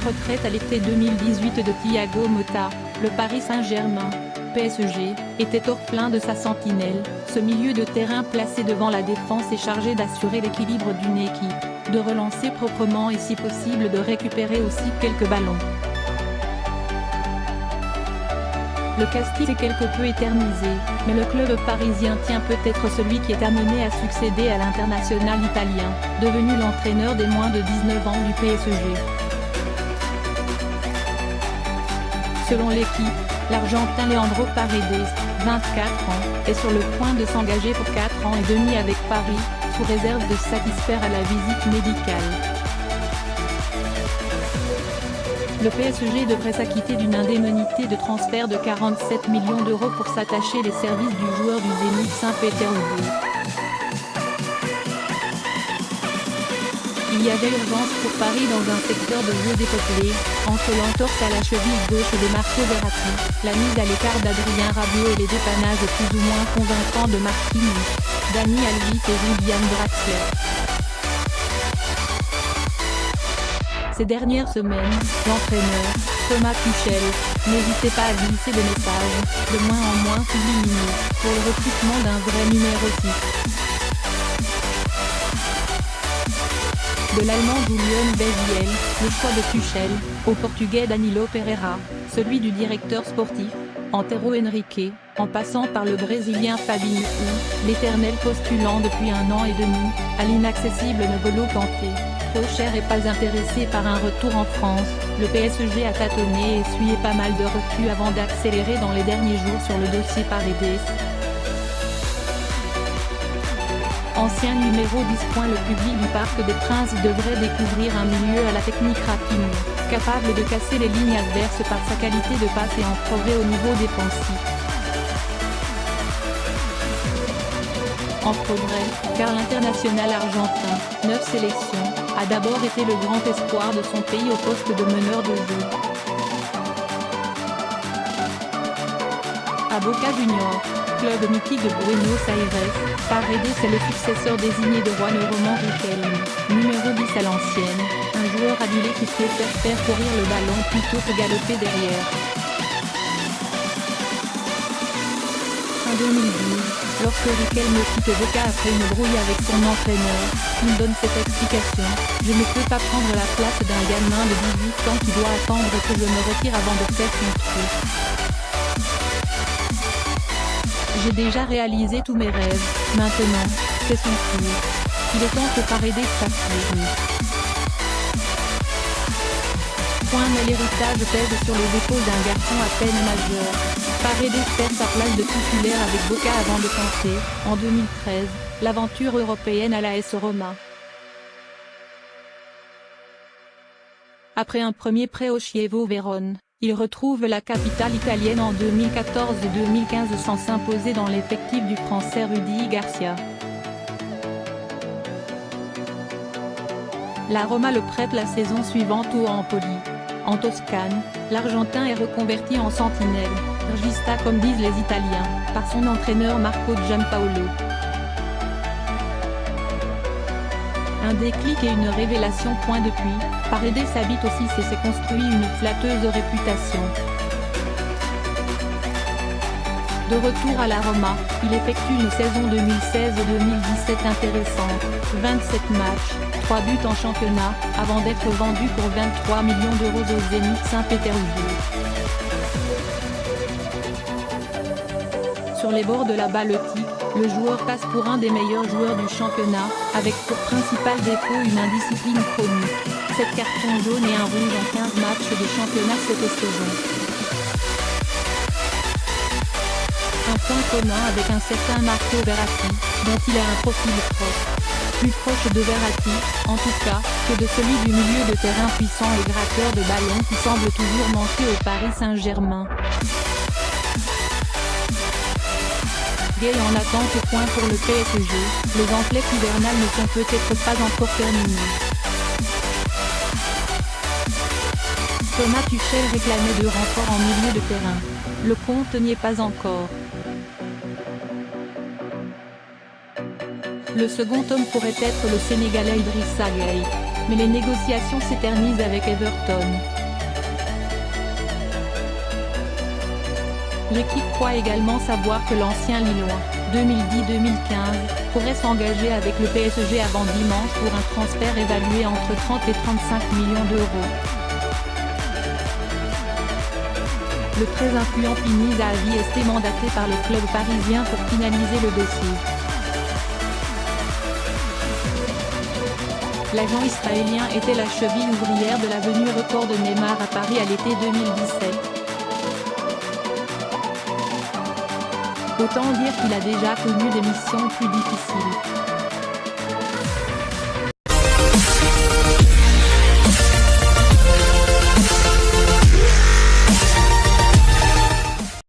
retraite à l'été 2018 de Thiago Motta, le Paris Saint-Germain, PSG, était orphelin de sa sentinelle, ce milieu de terrain placé devant la défense est chargé d'assurer l'équilibre d'une équipe, de relancer proprement et si possible de récupérer aussi quelques ballons. Le casting est quelque peu éternisé, mais le club parisien tient peut-être celui qui est amené à succéder à l'international italien, devenu l'entraîneur des moins de 19 ans du PSG. Selon l'équipe, l'Argentin Leandro Paredes, 24 ans, est sur le point de s'engager pour 4 ans et demi avec Paris, sous réserve de satisfaire à la visite médicale. Le PSG devrait s'acquitter d'une indemnité de transfert de 47 millions d'euros pour s'attacher les services du joueur du Zénith Saint-Pétersbourg. Il y avait urgence pour Paris dans un secteur de jeu dépeuplé, entre l'entorse à la cheville gauche de Marco Verratti, la mise à l'écart d'Adrien Rabiot et les dépannages plus ou moins convaincants de Marquinhos, Dani Alves et Julian Draxler. Ces dernières semaines, l'entraîneur, Thomas Tuchel, n'hésitait pas à glisser des messages, de moins en moins subliminaux, pour le recrutement d'un vrai numéro 6. De l'allemand Julian Béziel, le choix de Tuchel, au portugais Danilo Pereira, celui du directeur sportif, Antero Henrique, en passant par le brésilien Fabinho, l'éternel postulant depuis 1 an et demi, à l'inaccessible N'Golo Kanté. Trop cher et pas intéressé par un retour en France, le PSG a tâtonné et essuyé pas mal de refus avant d'accélérer dans les derniers jours sur le dossier Paredes. Ancien numéro 10. Le public du Parc des Princes devrait découvrir un milieu à la technique rapide, capable de casser les lignes adverses par sa qualité de passe et en progrès au niveau défensif. En progrès, car l'international argentin, 9 sélections, a d'abord été le grand espoir de son pays au poste de meneur de jeu. À Boca Juniors, club mythique de Buenos Aires, Paredes est le successeur désigné de Juan Román Riquelme, numéro 10 à l'ancienne, un joueur adulé qui préfère faire courir le ballon plutôt que galoper derrière. En 2012, lorsque Riquelme quitte Boca après une brouille avec son entraîneur, il donne cette explication: « Je ne peux pas prendre la place d'un gamin de 18 ans qui doit attendre que je me retire avant de faire son trou. J'ai déjà réalisé tous mes rêves, maintenant, c'est son tour. Il est temps que Paredes s'affirme. » Mais l'héritage pèse sur les épaules d'un garçon à peine majeur. Paredes perd sa place de titulaire avec Boca avant de tenter, en 2013, l'aventure européenne à l'AS Roma. Après un premier prêt au Chievo Vérone, il retrouve la capitale italienne en 2014 et 2015 sans s'imposer dans l'effectif du Français Rudy Garcia. La Roma le prête la saison suivante au Empoli. En Toscane, l'Argentin est reconverti en sentinelle, regista comme disent les Italiens, par son entraîneur Marco Giampaolo. Un déclic et une révélation. Depuis, Paredes habite aussi et s'est construit une flatteuse réputation. De retour à la Roma, il effectue une saison 2016-2017 intéressante, 27 matchs, 3 buts en championnat, avant d'être vendu pour 23 millions d'euros au Zénith Saint-Pétersbourg. Sur les bords de la Baltique, le joueur passe pour un des meilleurs joueurs du championnat, avec pour principal défaut une indiscipline chronique, 7 cartons jaunes et un rouge en 15 matchs de championnat cette saison. Un point commun avec un certain Marco Verratti, dont il a un profil proche. Plus proche de Verratti, en tout cas, que de celui du milieu de terrain puissant et gratteur de ballon qui semble toujours manquer au Paris Saint-Germain. Gay en attente au point pour le PSG, les emplettes hivernales ne sont peut-être pas encore terminées. Thomas Tuchel réclamait de renforts en milieu de terrain. Le compte n'y est pas encore. Le second homme pourrait être le Sénégalais Idrissa Gueye. mais les négociations s'éternisent avec Everton. L'équipe croit également savoir que l'ancien Lillois, 2010-2015, pourrait s'engager avec le PSG avant dimanche pour un transfert évalué entre 30 et 35 millions d'euros. Le très influent Pini Zahavi est mandaté par le club parisien pour finaliser le dossier. L'agent israélien était la cheville ouvrière de la venue record de Neymar à Paris à l'été 2017. Autant dire qu'il a déjà connu des missions plus difficiles.